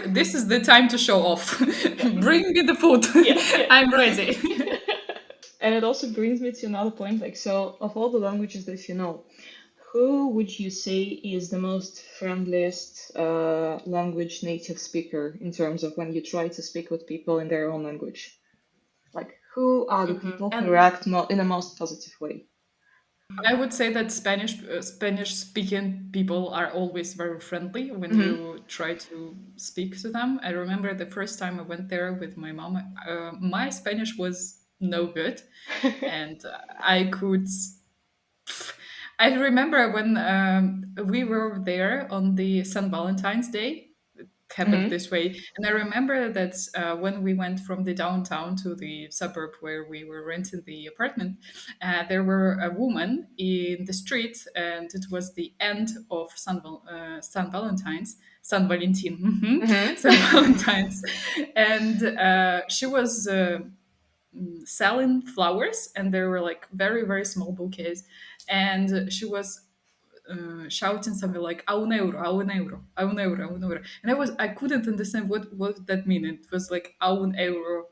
This is the time to show off. Bring me the food. Yeah, yeah. I'm ready. And it also brings me to another point, like, so of all the languages that you know, who would you say is the most friendliest language native speaker in terms of when you try to speak with people in their own language? Like, who are the Hmm. people who And react in the most positive way? I would say that Spanish speaking people are always very friendly when Hmm. you try to speak to them. I remember the first time I went there with my mom. My Spanish was no good, and I could. I remember when we were there on the St. Valentine's Day. It happened Hmm. this way, and I remember that when we went from the downtown to the suburb where we were renting the apartment, there were a woman in the street, and it was the end of San Valentine's. San Valentin, Hmm. San Valentine's, and she was selling flowers, and they were like very very small bouquets, and she was shouting something like a un euro, a un euro, a un euro. And I couldn't understand what that mean. It was like a un euro,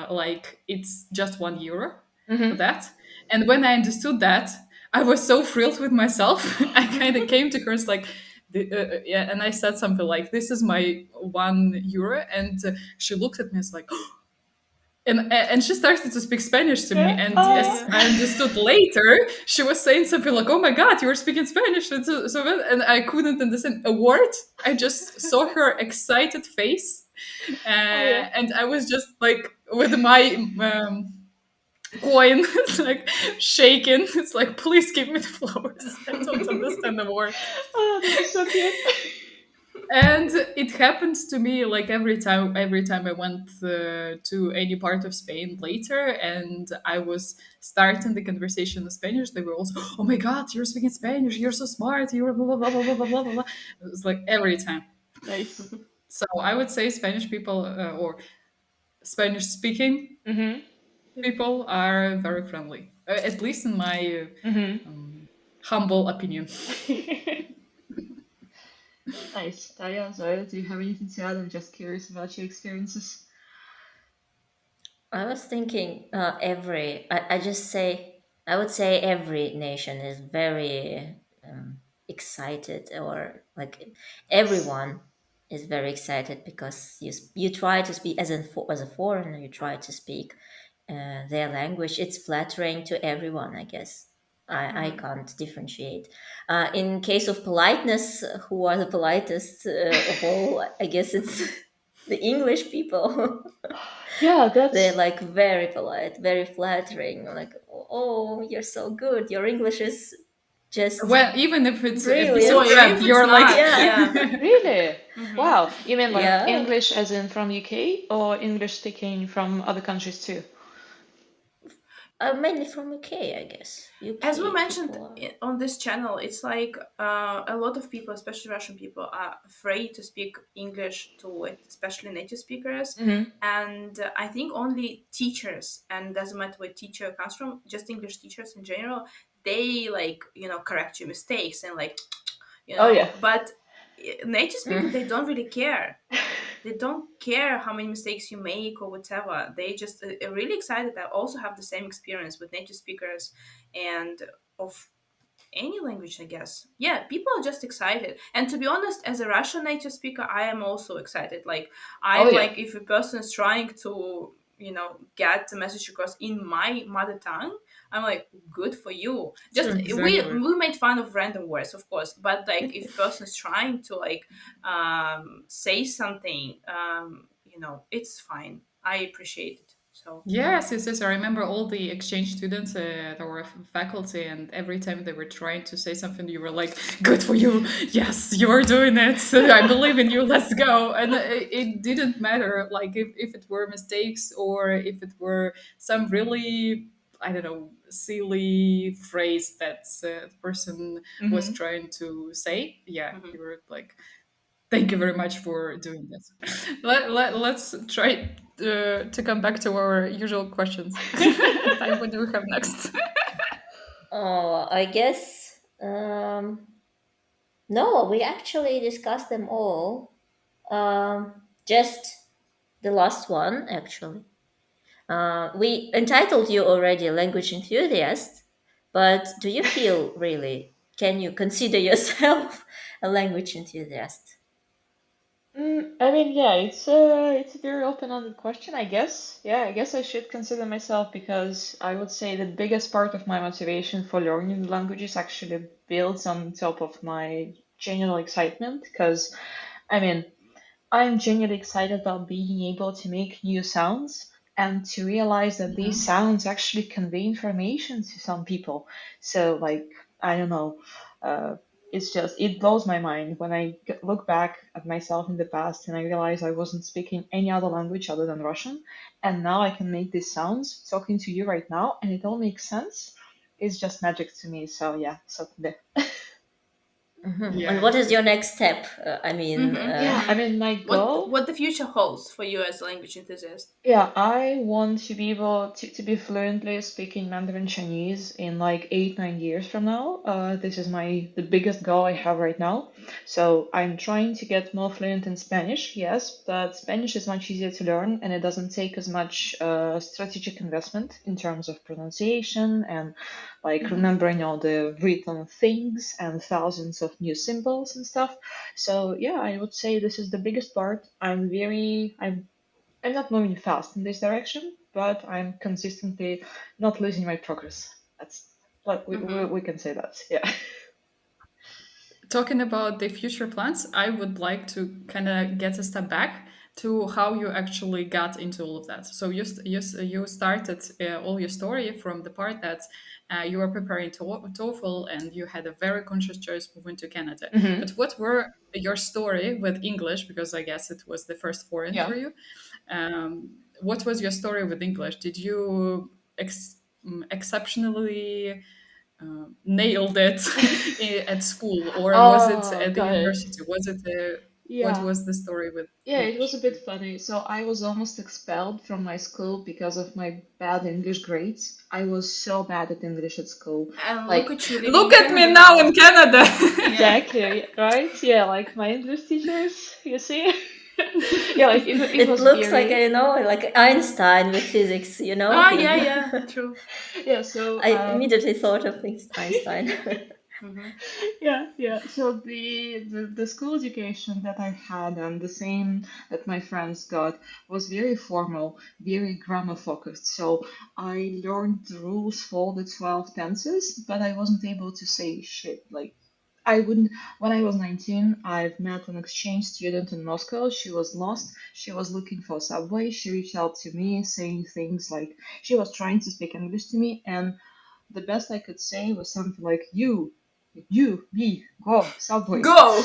like it's just 1 euro for Hmm. that. And when I understood that, I was so thrilled with myself. I kind of came to her, it's like, yeah, and I said something like, "This is my 1 euro," and she looked at me, it's like, and she started to speak Spanish to me. Yeah. And yeah, as Oh. I yeah. understood later, she was saying something like, "Oh my God, you were speaking Spanish!" And and I couldn't understand a word. I just saw her excited face, Oh yeah. and I was just like with my coin, it's like shaking. It's like, please give me the flowers. I don't understand the word. Oh, this is so cute. And it happens to me like every time I went to any part of Spain later, and I was starting the conversation in Spanish. They were also, "Oh my God, you're speaking Spanish, you're so smart, you're blah blah blah blah blah blah blah blah." It was like every time. Nice. So I would say Spanish people, or Spanish speaking Hmm. people, are very friendly, at least in my Hmm. humble opinion. Nice. Taya, Zoya, do you have anything to add? I'm just curious about your experiences. I was thinking I just say, I would say every nation is very excited, or like everyone is very excited because you try to speak as a foreigner, you try to speak their language. It's flattering to everyone, I guess. I Mhm. can't differentiate. In case of politeness, who are the politest of all? I guess it's the English people. Yeah, They're that's like very polite, very flattering. Like, oh, you're so good. Your English is just Well, even if it's a piece Oh, of brilliant. even crap, if it's you're like, not, Yeah, yeah. really Hmm. wow. You mean like yeah. English as in from UK or English speaking from other countries too? Mainly from UK, I guess. As we UK mentioned people are. on this channel, it's like a lot of people, especially Russian people, are afraid to speak English to especially native speakers. Hmm. And I think only teachers, and doesn't matter where teacher comes from, just English teachers in general, they like, correct your mistakes and like, Oh yeah. but native speaker, Mm. they don't really care. They don't care how many mistakes you make or whatever. They just are really excited. I also have the same experience with native speakers and of any language, I guess. Yeah, people are just excited. And to be honest, as a Russian native speaker, I am also excited. Like, Oh I'm yeah. like, if a person is trying to, get the message across in my mother tongue, I'm like, good for you. Just True. Exactly. we made fun of random words, of course, but like if person is trying to like say something, it's fine. I appreciate it. So Yes, yes, yes. I remember all the exchange students at our faculty, and every time they were trying to say something, you were like, "Good for you! Yes, you're doing it. I believe in you. Let's go." And it didn't matter, like if it were mistakes or if it were some really, I don't know, silly phrase that the person was Hmm. trying to say. Yeah, mhm. you were like, thank you very much for doing this. Let's try to come back to our usual questions. Time, what do we have next? Oh, I guess. No, we actually discussed them all. Just the last one, actually. We entitled you already language enthusiast, but do you feel really, can you consider yourself a language enthusiast? I mean, yeah, it's a very open-ended question, I guess. Yeah, I guess I should consider myself because I would say the biggest part of my motivation for learning languages actually builds on top of my general excitement. Because, I mean, I'm genuinely excited about being able to make new sounds and to realize that these sounds actually convey information to some people. So, like, I don't know, uh, it blows my mind when I look back at myself in the past and I realize I wasn't speaking any other language other than Russian, and now I can make these sounds talking to you right now, and it all makes sense. It's just magic to me. So, yeah, so there. Mhm. And Yeah. what is your next step? I mean, Mm-hmm, Yeah, I mm-hmm. mean, my goal. What the future holds for you as a language enthusiast? Yeah, I want to be able to be fluently speaking Mandarin Chinese in like 8, 9 years from now. This is the biggest goal I have right now. So I'm trying to get more fluent in Spanish, yes, but Spanish is much easier to learn and it doesn't take as much strategic investment in terms of pronunciation and like remembering all the written things and thousands of new symbols and stuff. So yeah, I would say this is the biggest part. I'm not moving fast in this direction, but I'm consistently not losing my progress. That's like Mm-hmm. we can say that. Yeah. Talking about the future plans, I would like to kind of get a step back to how you actually got into all of that. So you started all your story from the part that you were preparing to TOEFL and you had a very conscious choice moving to Canada. Hmm. But what were your story with English? Because I guess it was the first foreign Yeah. for you. What was your story with English? Did you exceptionally nailed it at school, or was it Oh, at the got it. university? Was it what Yeah. was the story with Yeah, it was English? a bit funny. So I was almost expelled from my school because of my bad English grades. I was so bad at English at school. And look Like, at you living Look in at me Canada now in now. Canada. Yeah. exactly, right? Yeah, like my English teachers, you see? Yeah, like it it was looks like, very, like Einstein with physics, Ah, yeah, him. yeah, true. yeah, so I immediately thought of Einstein. Mm-hmm. yeah, yeah. So the school education that I had and the same that my friends got was very formal, very grammar focused. So I learned the rules for the 12 tenses, but I wasn't able to say shit. Like I wouldn't. When I was 19, I've met an exchange student in Moscow. She was lost. She was looking for a subway. She reached out to me saying things like she was trying to speak English to me, and the best I could say was something like me, go, subway. Go.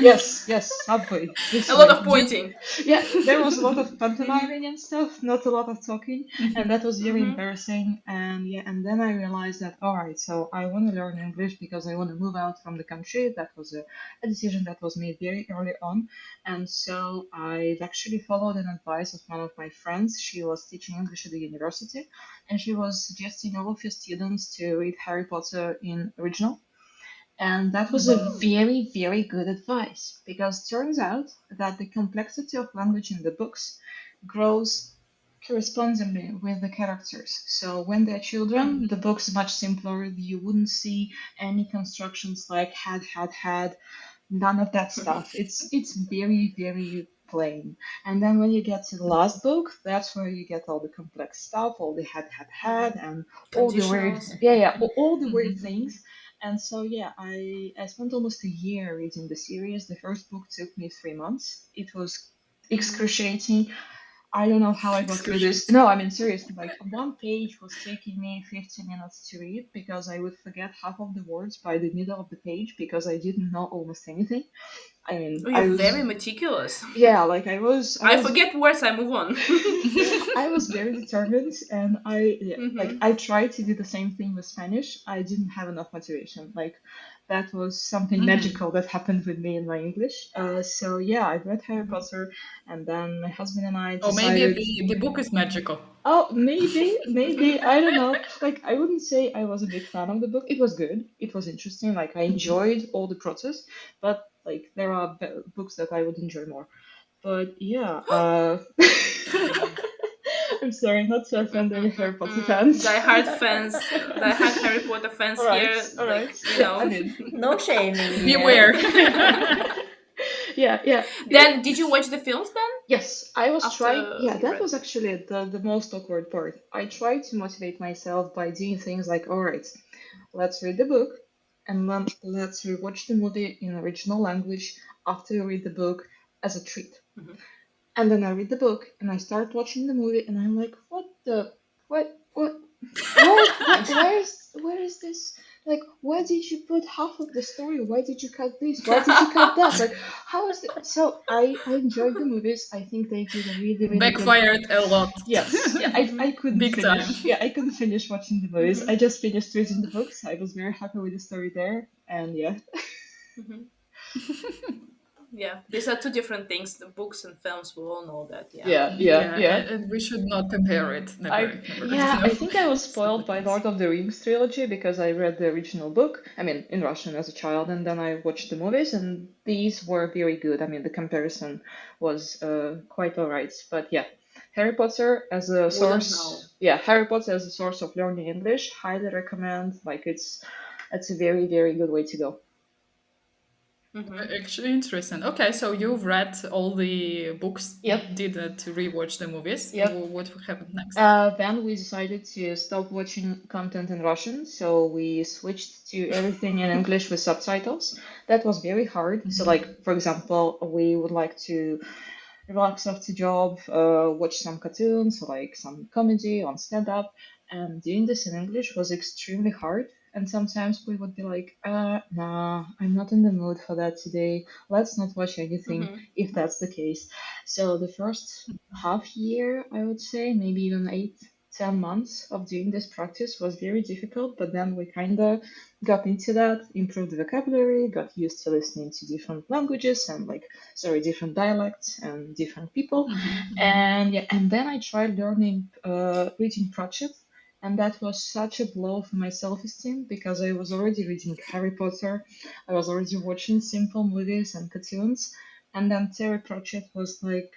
Yes, yes, subway. This A is lot like of you. pointing. Yeah, there was a lot of pantomiming and stuff, not a lot of talking, and that was very Mm-hmm. embarrassing. And yeah, and then I realized that all right, so I want to learn English because I want to move out from the country. That was a decision that was made very early on, and so I've actually followed an advice of one of my friends. She was teaching English at the university, and she was suggesting all of her students to read Harry Potter in original. And that was a very, very good advice because turns out that the complexity of language in the books grows correspondingly with the characters. So when they're children, the book's much simpler. You wouldn't see any constructions like had, none of that stuff. It's very, very plain. And then when you get to the last book, that's where you get all the complex stuff, all the had, and all the weird, Conditionals. all the weird things. And so yeah, I spent almost a year reading the series. The first book took me 3 months. It was excruciating. I don't know how I got through this. No, I mean seriously, like one page was taking me 15 minutes to read because I would forget half of the words by the middle of the page because I didn't know almost anything. I mean, Oh, I you're very was, meticulous. yeah, like I I was forget words, I move on. I was very determined, and Hmm. I tried to do the same thing with Spanish. I didn't have enough motivation. Like that was something magical that happened with me in my English. So yeah, I read Harry Potter, and then my husband and I Or maybe decided. the book is magical. Oh, maybe, I don't know. Like, I wouldn't say I was a big fan of the book. It was good. It was interesting. Like, I enjoyed all the process, but like, there are books that I would enjoy more. But yeah, I'm sorry, not to offend any Harry Potter fans. Die hard Harry Potter fans All right, here, all like, right. you Yeah, I know. mean, No shaming here. Beware. yeah. Then, did you watch the films then? Yes, I was trying. After Yeah, you that read? was actually the most awkward part. I tried to motivate myself by doing things like, all right, let's read the book and then let's rewatch the movie in original language after you read the book as a treat. Hmm. And then I read the book and I start watching the movie and I'm like, what, where is this? Like, why did you put half of the story? Why did you cut this? Why did you cut that? Like, how is it? So I enjoyed the movies. I think they did a really, really good. Backfired a lot. Yes, yeah, I couldn't Big time. finish. Yeah, I couldn't finish watching the movies. I just finished reading the books. I was very happy with the story there, and yeah. Hmm. Yeah, these are two different things. The books and films, we all know that. Yeah. Yeah, Yeah. and we should not compare it. I Never. Yeah, No. I think I was Silly spoiled by things. Lord of the Rings trilogy because I read the original book, I mean, in Russian as a child, and then I watched the movies, and these were very good. I mean, the comparison was quite alright. But yeah, Harry Potter as a Wouldn't know. source, yeah, Harry Potter as a source of learning English, highly recommend. Like, it's a very, very good way to go. Hmm. Actually, interesting. Okay, so you've read all the books, Yep, didn't rewatch the movies. yep. What happened next? Then we decided to stop watching content in Russian, so we switched to everything in English with subtitles. That was very hard. So, like, for example, we would like to relax after job, watch some cartoons, like some comedy on stand up, and doing this in English was extremely hard. And sometimes we would be like, nah, I'm not in the mood for that today. Let's not watch anything Hmm. if that's the case. So the first half year, I would say, maybe even 8, 10 months of doing this practice was very difficult, but then we kind of got into that, improved the vocabulary, got used to listening to different languages and like, sorry, different dialects and different people. And yeah, and then I tried learning reading Pratchett, and that was such a blow for my self-esteem because I was already reading Harry Potter, I was already watching simple movies and cartoons, and then Terry Pratchett was like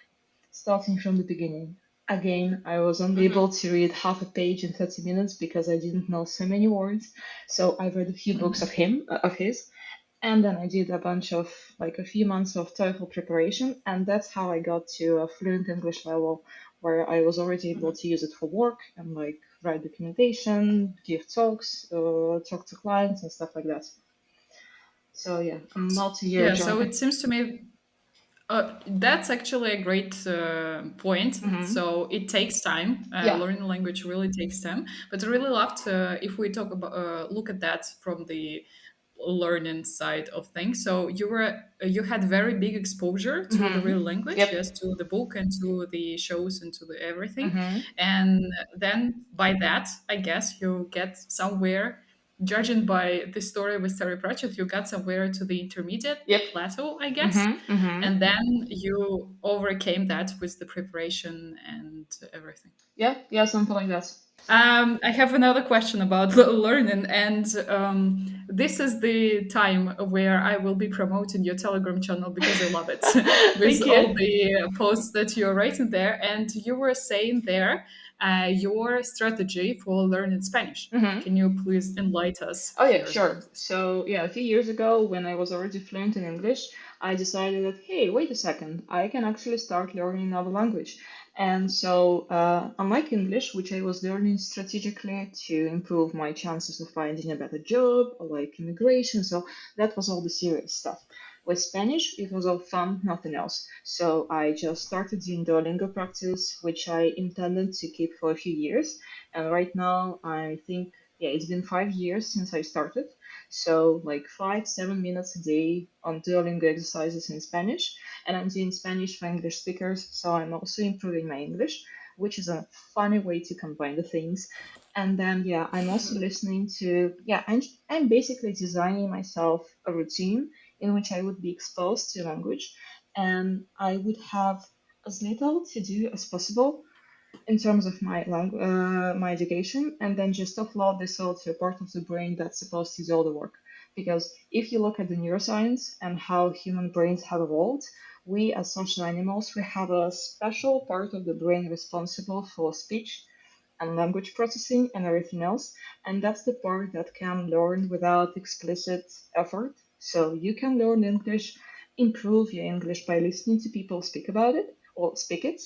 starting from the beginning. Again, I was only Hmm. able to read half a page in 30 minutes because I didn't know so many words. So I read a few books of his, and then I did a bunch of like a few months of TOEFL preparation, and that's how I got to a fluent English level where I was already able to use it for work and like write documentation, give talks, talk to clients and stuff like that. So yeah, a multi-year Yeah, so journey. it seems to me that's actually a great point. Hmm. So it takes time. Yeah. Learning language really takes time. But I really loved if we talk about look at that from the learning side of things. So you had very big exposure to the real language, Yep. yes, to the book and to the shows and to the everything, Hmm. and then by that, I guess you get somewhere. Judging by the story with Terry Pratchett, you got somewhere to the intermediate Yep. plateau, I guess, Hmm. Hmm. and then you overcame that with the preparation and everything. Yeah. Yeah. Something like that. I have another question about learning, and this is the time where I will be promoting your Telegram channel because I love it with Thank you. all the posts that you're writing there. And you were saying there your strategy for learning Spanish. Mhm. Can you please enlighten us Oh yeah, here sure. about this? So yeah, a few years ago when I was already fluent in English, I decided that, hey, wait a second, I can actually start learning another language. And so, unlike English, which I was learning strategically to improve my chances of finding a better job, or like immigration, so that was all the serious stuff. With Spanish, it was all fun, nothing else. So I just started doing Duolingo practice, which I intended to keep for a few years. And right now, I think yeah, it's been 5 years since I started. So like 5, 7 minutes a day on Duolingo exercises in Spanish, and I'm doing Spanish for English speakers. So I'm also improving my English, which is a funny way to combine the things. And then yeah, I'm also listening to yeah, I'm basically designing myself a routine in which I would be exposed to language, and I would have as little to do as possible in terms of my education, and then just offload this all to a part of the brain that's supposed to do all the work. Because if you look at the neuroscience and how human brains have evolved, we as social animals we have a special part of the brain responsible for speech and language processing and everything else, and that's the part that can learn without explicit effort. So you can learn English, improve your English by listening to people speak about it or speak it,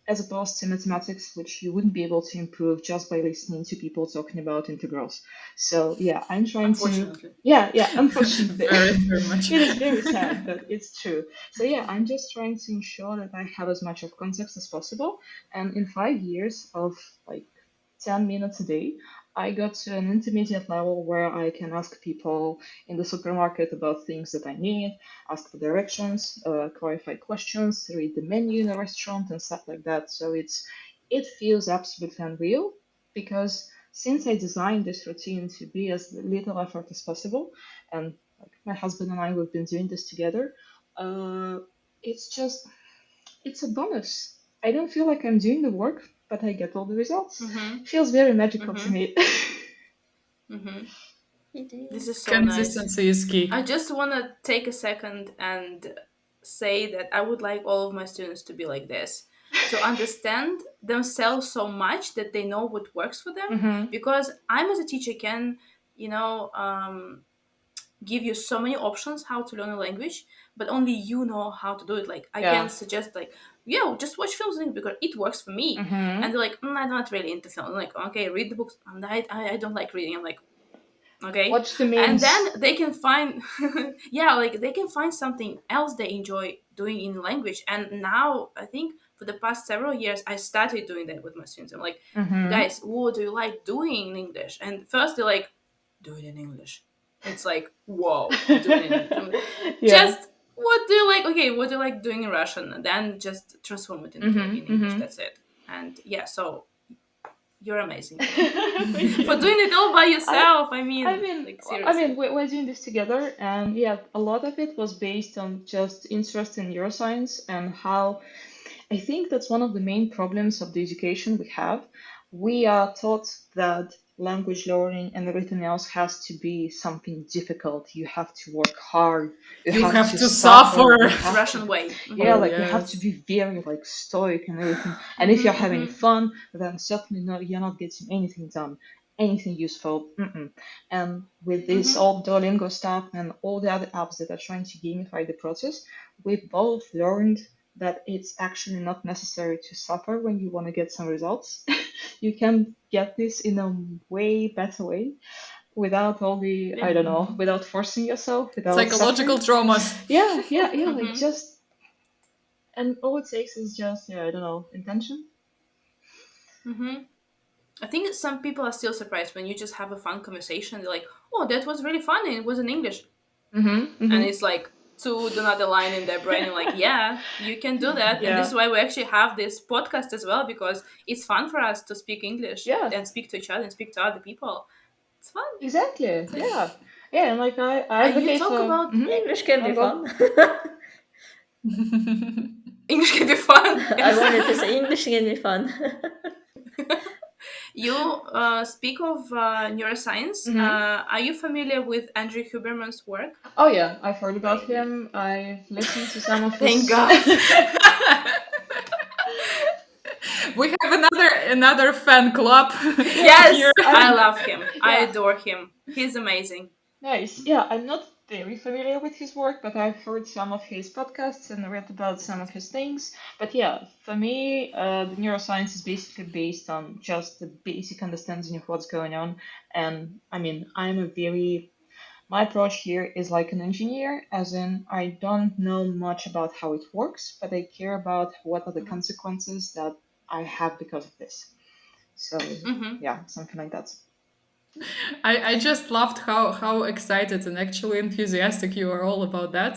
as opposed to mathematics, which you wouldn't be able to improve just by listening to people talking about integrals. So yeah, I'm trying to Unfortunately. yeah, unfortunately. Very, very much. It is very sad, but it's true. So yeah, I'm just trying to ensure that I have as much of context as possible. And in 5 years of like 10 minutes a day, I got to an intermediate level where I can ask people in the supermarket about things that I need, ask for directions, clarify questions, read the menu in a restaurant, and stuff like that. So it feels absolutely unreal because since I designed this routine to be as little effort as possible, and like my husband and I we've been doing this together, uh, it's just it's a bonus. I don't feel like I'm doing the work, but I get all the results. Mm-hmm. Feels very magical to Mm-hmm. me. Mm-hmm. It This is. is so nice. Consistency is key. I just want to take a second and say that I would like all of my students to be like this, to understand themselves so much that they know what works for them. Mm-hmm. Because I'm as a teacher can, you know, give you so many options how to learn a language, but only you know how to do it. Like I Yeah. can suggest like, yeah, just watch films because it works for me. Mm-hmm. And they're like, I'm not really into film. I'm like, okay, read the books. I don't like reading. I'm like, okay. Watch the And then memes. they can find yeah, like they can find something else they enjoy doing in language. And now I think for the past several years I started doing that with my students. I'm like, Mm-hmm. guys, what do you like doing in English? And first they're like, do it in English. It's like, whoa, do it in English. Yeah. Just what do you like? Okay, what do you like doing in Russian? And then just transform it into in Mm-hmm. English. Mm-hmm. That's it. And yeah, so you're amazing Thank for you. doing it all by I yourself. I mean, mean, like I mean, seriously. we're doing this together, and yeah, a lot of it was based on just interest in neuroscience and how I think that's one of the main problems of the education we have. We are taught that language learning and everything else has to be something difficult. You have to work hard. You You have have to to suffer. suffer. You It's have to, Russian way. yeah, Oh, like you have to yes. be very like stoic and everything. And if Mm-hmm, you're having mm-hmm, fun, then certainly not, you're not getting anything done, anything useful. Mm-mm. And with this mm-hmm. old Duolingo stuff and all the other apps that are trying to gamify the process, we both learned that it's actually not necessary to suffer when you want to get some results. You can get this in a way better way without all the, Yeah. I don't know, without forcing yourself, without Psychological suffering. traumas. Yeah, yeah, yeah, like Mm-hmm, just, and all it takes is just, yeah, I don't know, intention. mm-hmm. I think some people are still surprised when you just have a fun conversation. They're like, "Oh, that was really fun, and it was in English," Mm-hmm, and mm-hmm. it's like to another line in their brain. And like, yeah, you can do that, and this Yeah, is why we actually have this podcast as well because it's fun for us to speak English yeah, and speak to each other and speak to other people. It's fun. exactly, It's like, yeah. Yeah, and like I and you advocate talk for, about English can no, be go. fun. English can be fun. I wanted to say English can be fun. You speak of neuroscience. Mm-hmm. Are you familiar with Andrew Huberman's work? Oh yeah, I've heard about Like, him. I've listened to some of thank his. God. We have another fan club Yes, here. I love him. I Yeah. adore him. He's amazing. Nice. Yeah, I'm not very familiar with his work, but I've heard some of his podcasts and read about some of his things. But yeah, for me, the neuroscience is basically based on just the basic understanding of what's going on. And I mean, my approach here is like an engineer, as in, I don't know much about how it works, but I care about what are the Mhm. consequences that I have because of this. So, Mhm. yeah, something like that. I just loved how excited and actually enthusiastic you are all about that.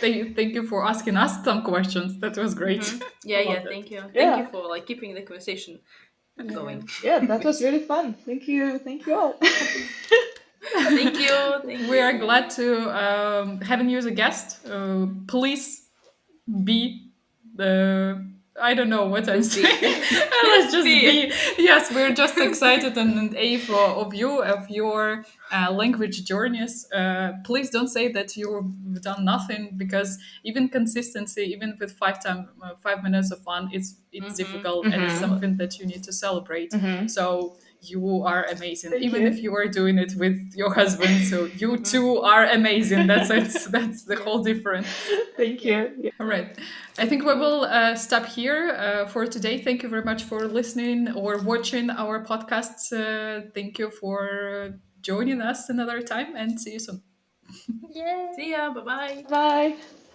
And thank you for asking us some questions. That was great. Mhm. I Yeah, yeah. loved it. Thank you. Thank you Yeah. for like keeping the conversation Yeah, going. yeah, that was Yes. really fun. Thank you all. Thank you. Thank We are you. glad to having you as a guest. Please be the I don't know what I'm Just be. saying. Let's Just just be. be. Yes, we're just excited and awe of you, of your language journeys. Please don't say that you've done nothing, because even consistency, even with 5 minutes of fun, it's Mhm. difficult and it's Mm-hmm. something that you need to celebrate. Mm-hmm. So you are amazing, Thank even if you. you are doing it with your husband. So you Mhm. too are amazing. That's the Yeah. whole difference. Thank Yeah. you. Yeah. All right. I think we will stop here for today. Thank you very much for listening or watching our podcasts. Thank you for joining us another time, and see you soon. Yeah. See ya. Bye bye. Bye.